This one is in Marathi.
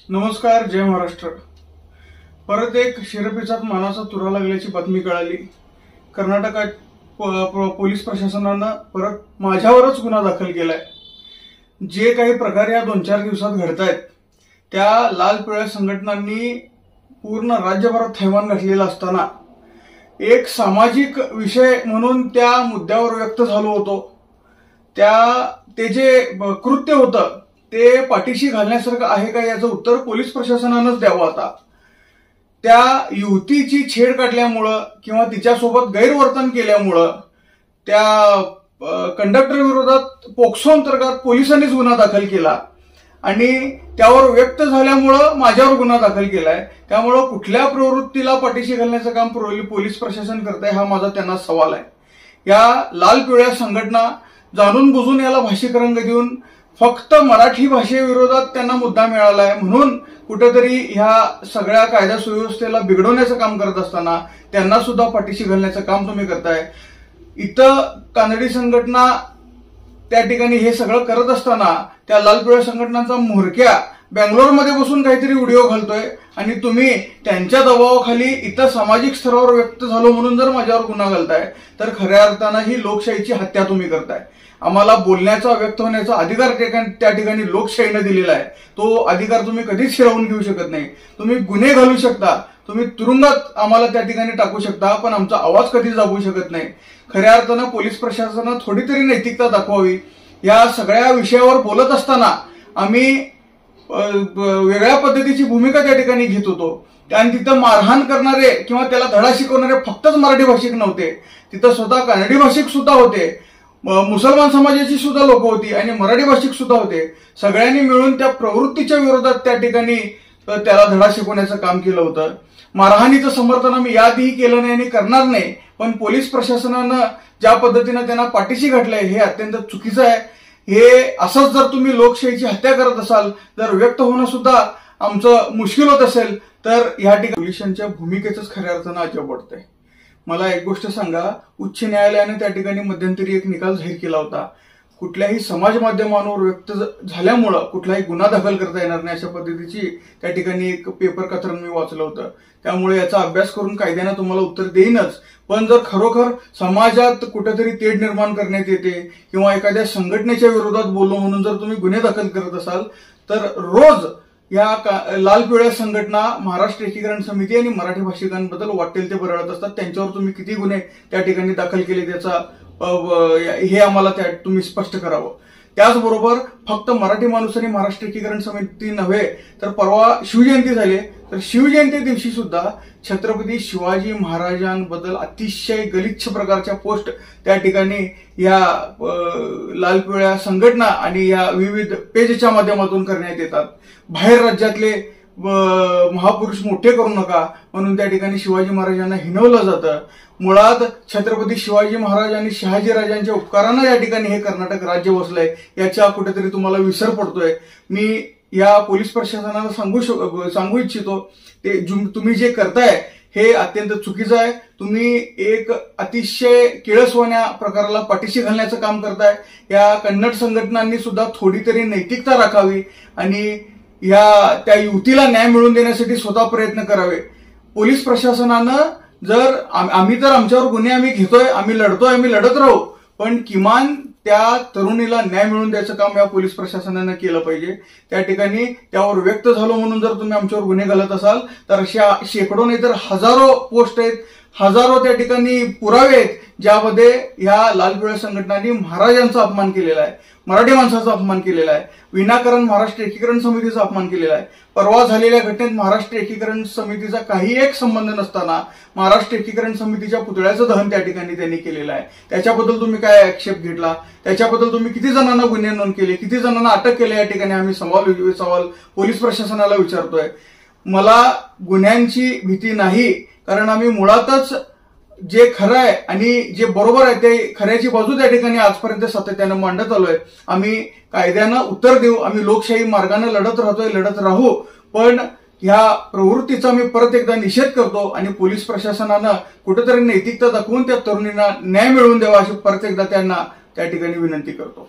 नमस्कार, जय महाराष्ट्र। परत एक शिरपीचात मानाचा तुरा लागल्याची बातमी कळाली। कर्नाटकात पोलीस प्रशासनानं परत माझ्यावरच गुन्हा दाखल केलाय। जे काही प्रकार या 2-4 दिवसात घडतायत त्या लाल पिवळ्या संघटनांनी पूर्ण राज्यभरात थैमान घातलेला असताना एक सामाजिक विषय म्हणून त्या मुद्द्यावर व्यक्त झालो होतो। ते जे कृत्य होतं ते पाठीशी घालण्यासारखं आहे का याचं उत्तर पोलीस प्रशासनानंच द्यावं। आता त्या युवतीची छेड काढल्यामुळं किंवा तिच्यासोबत गैरवर्तन केल्यामुळं त्या कंडक्टर विरोधात पोक्सो अंतर्गत पोलिसांनीच गुन्हा दाखल केला आणि त्यावर व्यक्त झाल्यामुळं माझ्यावर गुन्हा दाखल केलाय। त्यामुळं कुठल्या प्रवृत्तीला पाठीशी घालण्याचं काम पोलीस प्रशासन करतंय हा माझा त्यांना सवाल आहे। या लाल पिवळ्या संघटना जाणून बुजून याला भाषिक रंग देऊन फक्त मराठी भाषेविरोधात त्यांना मुद्दा मिळालाय म्हणून कुठेतरी ह्या सगळ्या कायदा सुव्यवस्थेला बिघडवण्याचं काम करत असताना त्यांना सुद्धा पाठीशी घालण्याचं काम तुम्ही करताय। इथं कानडी संघटना त्या ठिकाणी हे सगळं करत असताना त्या लाल पिवळ्या संघटनांचा म्होरक्या बेंगलोरमध्ये बसून काहीतरी व्हिडिओ घालतोय आणि तुम्ही त्यांच्या दबावाखाली इथं सामाजिक स्तरावर व्यक्त झालो म्हणून जर माझ्यावर गुन्हा घालताय तर खऱ्या अर्थानं ही लोकशाहीची हत्या तुम्ही करताय। आम्हाला बोलण्याचा व्यक्त होण्याचा अधिकार त्या ठिकाणी लोकशाहीने दिलेला आहे। तो अधिकार तुम्ही कधीच हिरावून घेऊ शकत नाही। तुम्ही गुन्हे घालू शकता, तुम्ही तुरुंगात आम्हाला त्या ठिकाणी टाकू शकता, पण आमचा आवाज कधीच दाबू शकत नाही। खऱ्या अर्थानं पोलीस प्रशासनानं थोडी तरी नैतिकता दाखवावी। या सगळ्या विषयावर बोलत असताना आम्ही वेगळ्या पद्धतीची भूमिका त्या ठिकाणी घेत होतो आणि तिथं मारहाण करणारे किंवा त्याला धडा शिकवणारे फक्तच मराठी भाषिक नव्हते, तिथं स्वतः कानडी भाषिक सुद्धा होते, मुसलमान समाजाची सुद्धा लोक होती आणि मराठी भाषिक सुद्धा होते। सगळ्यांनी मिळून त्या प्रवृत्तीच्या विरोधात त्या ठिकाणी त्याला धडा शिकवण्याचं काम केलं होतं। मारहाणीचं समर्थन आम्ही याआधीही केलं नाही आणि करणार नाही, पण पोलीस प्रशासनानं ज्या पद्धतीनं त्यांना पाठीशी घातलंय हे अत्यंत चुकीचं आहे। हे असंच जर तुम्ही लोकशाहीची हत्या करत असाल, जर व्यक्त होणं सुद्धा आमचं मुश्किल होत असेल तर या ठिकाणी पोलिसांच्या भूमिकेचंच खऱ्या अर्थानं अजब वाटतंय। मला एक गोष्ट सांगा, उच्च न्यायालयाने त्या ठिकाणी मध्यंतरी एक निकाल जाहीर केला होता, कुठल्याही समाज माध्यमांवर व्यक्त झाल्यामुळं कुठलाही गुन्हा दाखल करता येणार नाही अशा पद्धतीची त्या ठिकाणी एक पेपर कथन मी वाचलं होतं। त्यामुळे याचा अभ्यास करून कायद्यानं तुम्हाला उत्तर देईनच, पण जर खरोखर समाजात कुठेतरी तेढ निर्माण करण्यात येते किंवा एखाद्या संघटनेच्या विरोधात बोललो म्हणून जर तुम्ही गुन्हे दाखल करत असाल तर रोज या लाल पिवळ्या संघटना महाराष्ट्र एकीकरण समिती आणि मराठी भाषिकांबद्दल वाटेल ते बरळत असतात। त्यांच्यावर तुम्ही किती गुन्हे त्या ठिकाणी दाखल केले त्याचा हे आम्हाला तुम्ही स्पष्ट करावं। त्याचबरोबर फक्त मराठी माणूस आणि महाराष्ट्र एकीकरण समिती नव्हे तर परवा शिवजयंती झाली, तर शिवजयंती दिवशी सुद्धा छत्रपती शिवाजी महाराजांबद्दल अतिशय गलिच्छ प्रकारच्या पोस्ट त्या ठिकाणी या लाल पिवळ्या संघटना आणि या विविध पेजच्या माध्यमातून करण्यात येतात। बाहेर राज्यातले महापुरुष मोठे करू नका म्हणून त्या ठिकाणी शिवाजी महाराजांना हिणवलं जातं। मुळात छत्रपती शिवाजी महाराज आणि शहाजी राजांच्या उपकारानं या ठिकाणी हे कर्नाटक राज्य वसलंय, याचा कुठेतरी तुम्हाला विसर पडतोय। मी या पोलीस प्रशासनाला सांगू इच्छितो, ते तुम्ही जे करताय हे अत्यंत चुकीचं आहे। तुम्ही एक अतिशय किळसवाण्या प्रकाराला पाठीशी घालण्याचं काम करताय। या कन्नड संघटनांनी सुद्धा थोडी तरी नैतिकता राखावी आणि त्या युवतीला न्याय मिळवून देण्यासाठी स्वतः प्रयत्न करावे। पोलीस प्रशासनानं जर आम्ही तर आमच्यावर गुन्हे आम्ही घेतोय, आम्ही लढतोय, आम्ही लढत राहू, पण किमान त्या तरुणीला न्याय मिळवून द्यायचं काम या पोलीस प्रशासनानं केलं पाहिजे। त्या ठिकाणी त्यावर व्यक्त झालो म्हणून जर तुम्ही आमच्यावर गुन्हे घालत असाल तर अशा शेकडो नाही तर हजारो पोस्ट आहेत, हजारो त्या ठिकाणी पुरावे आहेत ज्यामध्ये या लाल पिवळ्या संघटनांनी महाराजांचा अपमान केलेला आहे, मराठी माणसाचा अपमान केलेला आहे, विनाकारण महाराष्ट्र एकीकरण समितीचा अपमान केलेला आहे। परवा झालेल्या घटनेत महाराष्ट्र एकीकरण समितीचा काही एक संबंध नसताना महाराष्ट्र एकीकरण समितीच्या पुतळ्याचं दहन त्या ठिकाणी त्यांनी केलेलं आहे। त्याच्याबद्दल तुम्ही काय आक्षेप घेतला, त्याच्याबद्दल तुम्ही किती जणांना गुन्हे नोंद केले, किती जणांना अटक केली, या ठिकाणी आम्ही सवाल पोलीस प्रशासनाला विचारतोय। मला गुन्ह्यांची भीती नाही, कारण आम्ही मुळातच जे खरं आहे आणि जे बरोबर आहे ते खऱ्याची बाजू त्या ठिकाणी आजपर्यंत सातत्यानं मांडत आलोय। आम्ही कायद्यानं उत्तर देऊ, आम्ही लोकशाही मार्गाने लढत राहतोय, लढत राहू, पण ह्या प्रवृत्तीचा मी परत एकदा निषेध करतो आणि पोलीस प्रशासनानं कुठेतरी नैतिकता दाखवून त्या तरुणींना न्याय मिळवून द्यावा अशी परत एकदा त्यांना त्या ठिकाणी विनंती करतो।